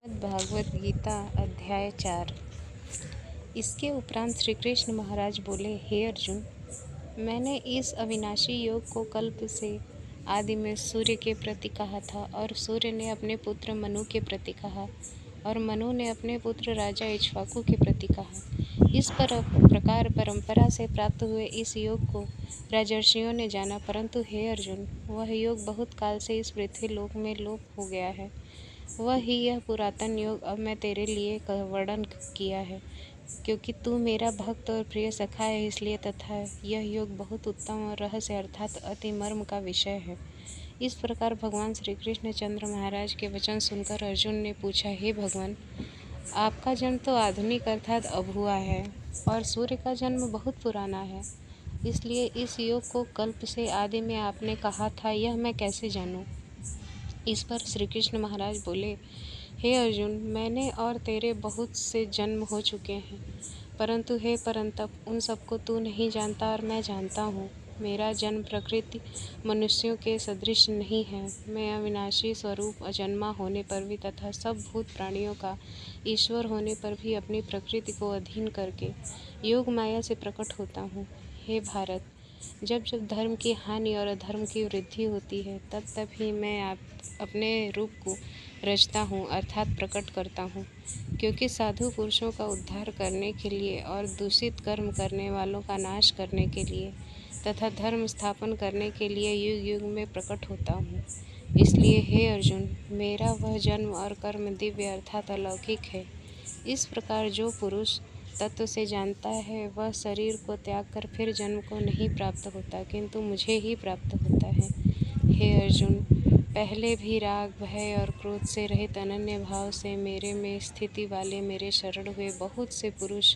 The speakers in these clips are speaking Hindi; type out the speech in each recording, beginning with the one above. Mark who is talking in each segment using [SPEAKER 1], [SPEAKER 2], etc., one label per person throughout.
[SPEAKER 1] भागवत गीता अध्याय 4। इसके उपरांत श्री कृष्ण महाराज बोले, हे अर्जुन, मैंने इस अविनाशी योग को कल्प से आदि में सूर्य के प्रति कहा था, और सूर्य ने अपने पुत्र मनु के प्रति कहा, और मनु ने अपने पुत्र राजा इक्ष्वाकु के प्रति कहा। इस प्रकार परंपरा से प्राप्त हुए इस योग को राजर्षियों ने जाना, परंतु हे अर्जुन, वह योग बहुत काल से इस पृथ्वी लोक में लोप हो गया है। वह ही यह पुरातन योग अब मैं तेरे लिए वर्णन किया है, क्योंकि तू मेरा भक्त और प्रिय सखा है, इसलिए, तथा यह योग बहुत उत्तम और रहस्य अर्थात अति मर्म का विषय है। इस प्रकार भगवान श्री कृष्ण चंद्र महाराज के वचन सुनकर अर्जुन ने पूछा, हे भगवान, आपका जन्म तो आधुनिक अर्थात अब हुआ है, और सूर्य का जन्म बहुत पुराना है, इसलिए इस योग को कल्प से आदि में आपने कहा था, यह मैं कैसे जानूं? इस पर श्री कृष्ण महाराज बोले, हे अर्जुन, मैंने और तेरे बहुत से जन्म हो चुके हैं, परंतु हे परंतप, उन सबको तू नहीं जानता और मैं जानता हूँ। मेरा जन्म प्रकृति मनुष्यों के सदृश नहीं है। मैं अविनाशी स्वरूप अजन्मा होने पर भी तथा सब भूत प्राणियों का ईश्वर होने पर भी अपनी प्रकृति को अधीन करके योग माया से प्रकट होता हूँ। हे भारत, जब जब धर्म की हानि और अधर्म की वृद्धि होती है, तब तब ही मैं अपने रूप को रचता हूँ अर्थात प्रकट करता हूँ, क्योंकि साधु पुरुषों का उद्धार करने के लिए और दूषित कर्म करने वालों का नाश करने के लिए तथा धर्म स्थापन करने के लिए युग युग में प्रकट होता हूँ। इसलिए हे अर्जुन, मेरा वह जन्म और कर्म दिव्य अर्थात अलौकिक है। इस प्रकार जो पुरुष तत्व से जानता है, वह शरीर को त्याग कर फिर जन्म को नहीं प्राप्त होता, किंतु मुझे ही प्राप्त होता है। हे अर्जुन, पहले भी राग, भय और क्रोध से रहित अनन्य भाव से मेरे में स्थिति वाले मेरे शरण हुए बहुत से पुरुष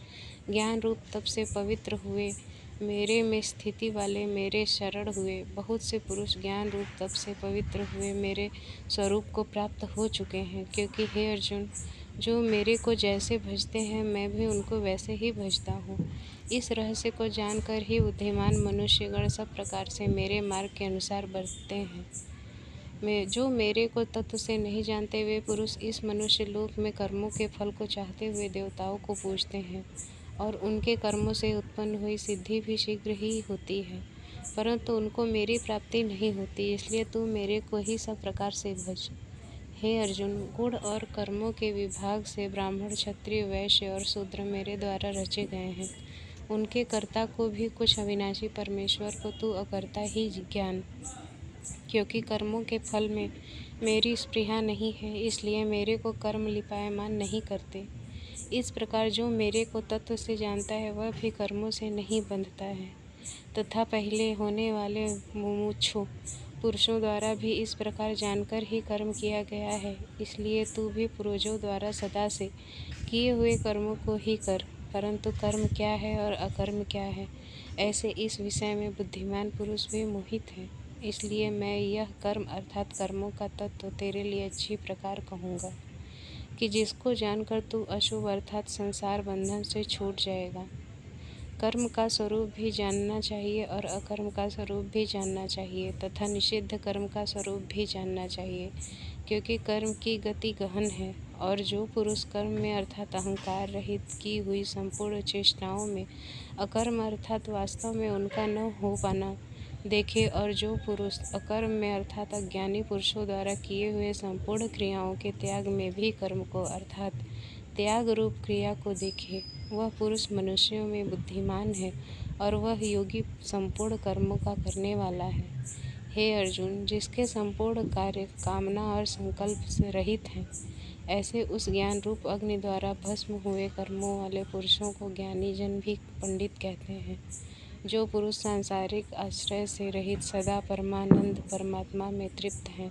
[SPEAKER 1] ज्ञान रूप तप से पवित्र हुए। मेरे में स्थिति वाले मेरे शरण हुए बहुत से पुरुष ज्ञान रूप तप से पवित्र हुए मेरे स्वरूप को प्राप्त हो चुके हैं, क्योंकि हे अर्जुन, जो मेरे को जैसे भजते हैं, मैं भी उनको वैसे ही भजता हूँ। इस रहस्य को जानकर ही बुद्धिमान मनुष्यगण सब प्रकार से मेरे मार्ग के अनुसार बरतते हैं। जो मेरे को तत्व से नहीं जानते, वे पुरुष इस मनुष्य लोक में कर्मों के फल को चाहते हुए देवताओं को पूजते हैं, और उनके कर्मों से उत्पन्न हुई सिद्धि भी शीघ्र ही होती है, परंतु उनको मेरी प्राप्ति नहीं होती। इसलिए तू मेरे को ही सब प्रकार से भज। हे अर्जुन, गुण और कर्मों के विभाग से ब्राह्मण, क्षत्रिय, वैश्य और शूद्र मेरे द्वारा रचे गए हैं। उनके कर्ता को भी कुछ अविनाशी परमेश्वर को तू अकर्ता ही ज्ञान, क्योंकि कर्मों के फल में मेरी स्पृहा नहीं है, इसलिए मेरे को कर्म लिपायमान नहीं करते। इस प्रकार जो मेरे को तत्व से जानता है, वह भी कर्मों से नहीं बंधता है, तथा पहले होने वाले मुमुक्षु पुरुषों द्वारा भी इस प्रकार जानकर ही कर्म किया गया है। इसलिए तू भी पूर्वजों द्वारा सदा से किए हुए कर्मों को ही कर, परंतु कर्म क्या है और अकर्म क्या है, ऐसे इस विषय में बुद्धिमान पुरुष भी मोहित हैं। इसलिए मैं यह कर्म अर्थात कर्मों का तत्व तेरे लिए अच्छी प्रकार कहूँगा, कि जिसको जानकर तू अशुभ अर्थात संसार बंधन से छूट जाएगा। कर्म का स्वरूप भी जानना चाहिए और अकर्म का स्वरूप भी जानना चाहिए, तथा निषिद्ध कर्म का स्वरूप भी जानना चाहिए, क्योंकि कर्म की गति गहन है। और जो पुरुष कर्म में अर्थात अहंकार रहित की हुई संपूर्ण चेष्टाओं में अकर्म अर्थात वास्तव में उनका न हो पाना देखे, और जो पुरुष अकर्म में अर्थात अज्ञानी पुरुषों द्वारा किए हुए संपूर्ण क्रियाओं के त्याग में भी कर्म को अर्थात त्याग रूप क्रिया को देखे, वह पुरुष मनुष्यों में बुद्धिमान है, और वह योगी संपूर्ण कर्मों का करने वाला है। हे अर्जुन, जिसके संपूर्ण कार्य कामना और संकल्प से रहित हैं, ऐसे उस ज्ञान रूप अग्नि द्वारा भस्म हुए कर्मों वाले पुरुषों को ज्ञानी जन भी पंडित कहते हैं। जो पुरुष सांसारिक आश्रय से रहित सदा परमानंद परमात्मा में तृप्त हैं,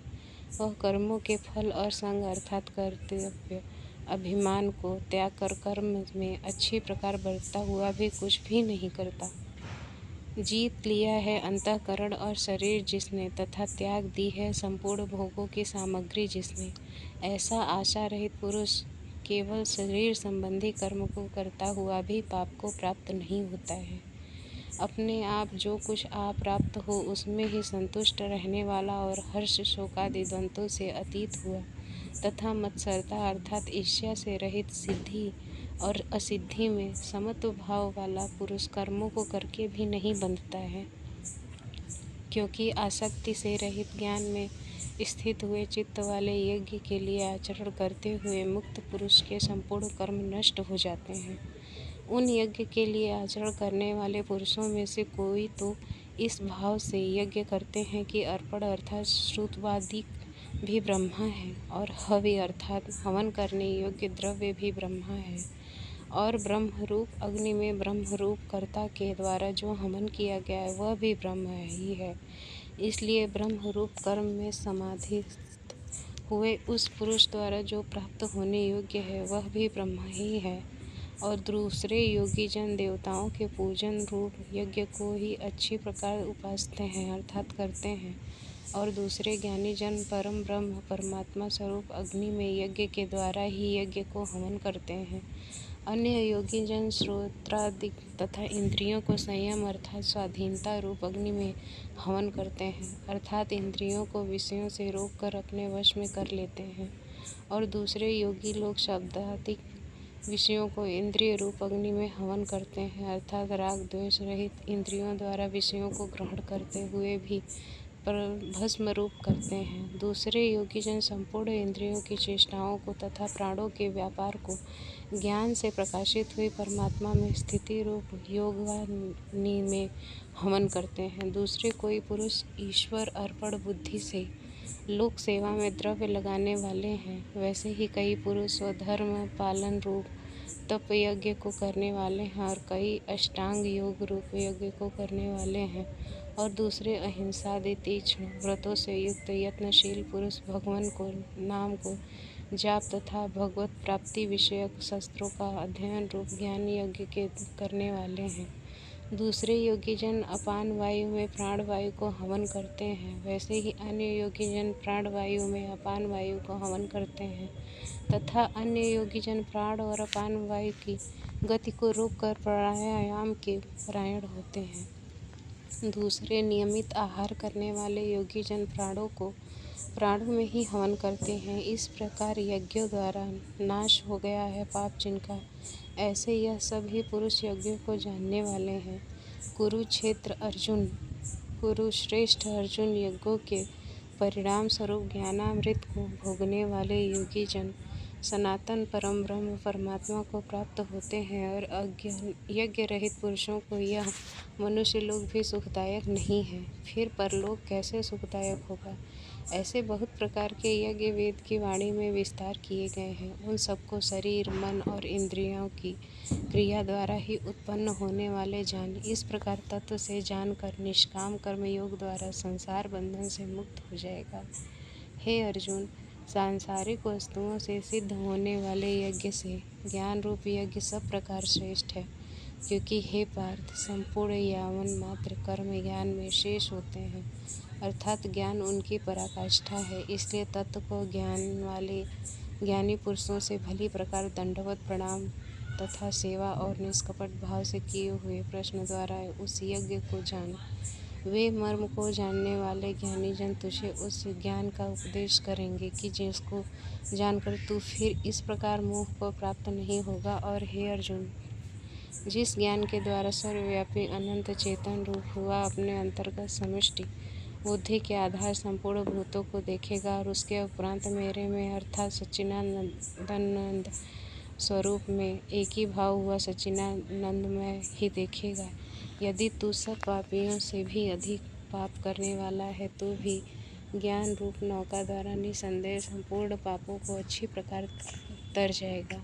[SPEAKER 1] वह कर्मों के फल और संग अर्थात कर्तव्य अभिमान को त्याग कर कर्म में अच्छी प्रकार बरतता हुआ भी कुछ भी नहीं करता। जीत लिया है अंतःकरण और शरीर जिसने, तथा त्याग दी है संपूर्ण भोगों की सामग्री जिसने, ऐसा आशा रहित पुरुष केवल शरीर संबंधी कर्म को करता हुआ भी पाप को प्राप्त नहीं होता है। अपने आप जो कुछ आप प्राप्त हो, उसमें ही संतुष्ट रहने वाला और हर्ष शोकादि द्वंद्वों से अतीत हुआ तथा मत्सरता अर्थात ईर्ष्या से रहित सिद्धि और असिद्धि में समत्व भाव वाला पुरुष कर्मों को करके भी नहीं बंधता है, क्योंकि आसक्ति से रहित ज्ञान में स्थित हुए चित्त वाले यज्ञ के लिए आचरण करते हुए मुक्त पुरुष के संपूर्ण कर्म नष्ट हो जाते हैं। उन यज्ञ के लिए आचरण करने वाले पुरुषों में से कोई तो इस भाव से यज्ञ करते हैं कि अर्पण अर्थात श्रुतवादिक भी ब्रह्मा है और हवि अर्थात हवन करने योग्य द्रव्य भी ब्रह्मा है, और ब्रह्म रूप अग्नि में ब्रह्म रूप कर्ता के द्वारा जो हवन किया गया है वह भी ब्रह्म ही है। इसलिए ब्रह्म रूप कर्म में समाधिस्थ हुए उस पुरुष द्वारा जो प्राप्त होने योग्य है वह भी ब्रह्म ही है। और दूसरे योगी जन देवताओं के पूजन रूप यज्ञ को ही अच्छी प्रकार उपासते हैं अर्थात करते हैं, और दूसरे ज्ञानी जन परम ब्रह्म परमात्मा स्वरूप अग्नि में यज्ञ के द्वारा ही यज्ञ को हवन करते हैं। अन्य योगी जन श्रोत्रादि तथा इंद्रियों को संयम अर्थात स्वाधीनता रूप अग्नि में हवन करते हैं, अर्थात इंद्रियों को विषयों से रोककर अपने वश में कर लेते हैं। और दूसरे योगी लोग शब्दादि विषयों को इंद्रिय रूप अग्नि में हवन करते हैं, अर्थात राग द्वेष रहित इंद्रियों द्वारा विषयों को ग्रहण करते हुए भी भस्म रूप करते हैं। दूसरे योगी जन संपूर्ण इंद्रियों की चेष्टाओं को तथा प्राणों के व्यापार को ज्ञान से प्रकाशित हुई परमात्मा में स्थिति रूप योगाग्नि में हवन करते हैं। दूसरे कोई पुरुष ईश्वर अर्पण बुद्धि से लोक सेवा में द्रव्य लगाने वाले हैं, वैसे ही कई पुरुष स्वधर्म पालन रूप तप यज्ञ को करने वाले हैं, और कई अष्टांग योग रूप यज्ञ को करने वाले हैं, और दूसरे अहिंसादि तीक्ष्ण व्रतों से युक्त यत्नशील पुरुष भगवान को नाम को जाप तथा भगवत प्राप्ति विषयक शस्त्रों का अध्ययन रूप ज्ञान यज्ञ के करने वाले हैं। दूसरे योगी जन अपान वायु में प्राण वायु को हवन करते हैं, वैसे ही अन्य योगी जन प्राण वायु में अपान वायु को हवन करते हैं, तथा अन्य योगी जन प्राण और अपान वायु की गति को रोककर प्राणायाम के परायण होते हैं। दूसरे नियमित आहार करने वाले योगी जन प्राणों में ही हवन करते हैं। इस प्रकार यज्ञों द्वारा नाश हो गया है पाप जिनका, ऐसे यह सभी पुरुष यज्ञों को जानने वाले हैं। कुरुश्रेष्ठ अर्जुन यज्ञों के परिणाम स्वरूप ज्ञानामृत को भोगने वाले योगी जन सनातन परम ब्रह्म परमात्मा को प्राप्त होते हैं, और यज्ञ रहित पुरुषों को यह मनुष्य लोक भी सुखदायक नहीं है, फिर परलोक कैसे सुखदायक होगा। ऐसे बहुत प्रकार के यज्ञ वेद की वाणी में विस्तार किए गए हैं। उन सबको शरीर मन और इंद्रियों की क्रिया द्वारा ही उत्पन्न होने वाले जान, इस प्रकार तत्व से जानकर निष्काम कर्मयोग द्वारा संसार बंधन से मुक्त हो जाएगा। हे अर्जुन, सांसारिक वस्तुओं से सिद्ध होने वाले यज्ञ से ज्ञान रूप यज्ञ सब प्रकार श्रेष्ठ है, क्योंकि हे पार्थ, संपूर्ण यावन मात्र कर्म ज्ञान में शेष होते हैं, अर्थात ज्ञान उनकी पराकाष्ठा है। इसलिए तत्व को ज्ञान वाले ज्ञानी पुरुषों से भली प्रकार दंडवत प्रणाम तथा सेवा और निष्कपट भाव से किए हुए प्रश्न द्वारा उस यज्ञ को जान। वे मर्म को जानने वाले ज्ञानी जन तुझे उस ज्ञान का उपदेश करेंगे कि जिसको जानकर तू फिर इस प्रकार मोह को प्राप्त नहीं होगा। और हे अर्जुन, जिस ज्ञान के द्वारा सर्वव्यापी अनंत चेतन रूप हुआ अपने अंतर्गत समष्टि बुद्धि के आधार संपूर्ण भूतों को देखेगा, और उसके उपरांत मेरे में अर्थात सच्चिदानंद स्वरूप में एक ही भाव हुआ सच्चिदानंद में ही देखेगा। यदि तू सब पापियों से भी अधिक पाप करने वाला है तो भी ज्ञान रूप नौका द्वारा निसंदेह संपूर्ण पापों को अच्छी प्रकार तर जाएगा।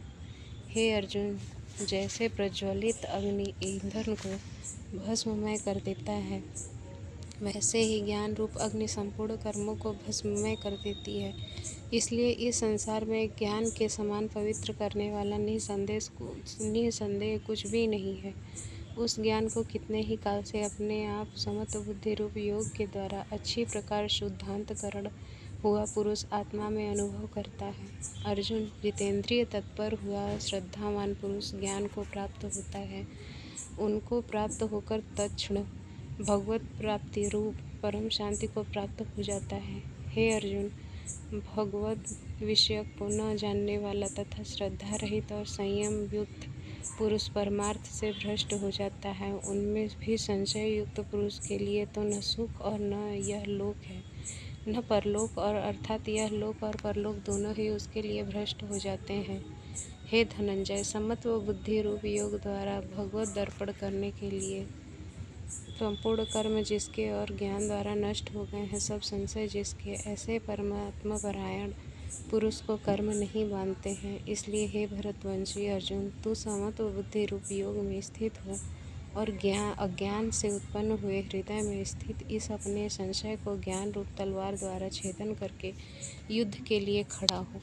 [SPEAKER 1] हे अर्जुन, जैसे प्रज्वलित अग्नि ईंधन को भस्ममय कर देता है, वैसे ही ज्ञान रूप अग्नि संपूर्ण कर्मों को भस्ममय कर देती है। इसलिए इस संसार में ज्ञान के समान पवित्र करने वाला निसंदेह कुछ भी नहीं है। उस ज्ञान को कितने ही काल से अपने आप समत्व बुद्धि रूप योग के द्वारा अच्छी प्रकार शुद्धांतकरण हुआ पुरुष आत्मा में अनुभव करता है। अर्जुन, जितेंद्रिय तत्पर हुआ श्रद्धावान पुरुष ज्ञान को प्राप्त होता है, उनको प्राप्त होकर तत्क्षण भगवत प्राप्ति रूप परम शांति को प्राप्त हो जाता है। हे अर्जुन, भगवत विषयक को न जानने वाला तथा श्रद्धा रहित और संयम युक्त पुरुष परमार्थ से भ्रष्ट हो जाता है। उनमें भी संशय युक्त पुरुष के लिए तो न सुख और न यह लोक है, न परलोक, और अर्थात यह लोक और परलोक दोनों ही उसके लिए भ्रष्ट हो जाते हैं। हे धनंजय, समत्व बुद्धि रूप योग द्वारा भगवत दर्पण करने के लिए संपूर्ण कर्म जिसके और ज्ञान द्वारा नष्ट हो गए हैं, सब संशय जिसके, ऐसे परमात्मा परायण पुरुष को कर्म नहीं बांधते हैं। इसलिए हे भरतवंशी अर्जुन, तू समत्व बुद्धि रूप योग में स्थित हो और अज्ञान से उत्पन्न हुए हृदय में स्थित इस अपने संशय को ज्ञान रूप तलवार द्वारा छेदन करके युद्ध के लिए खड़ा हो।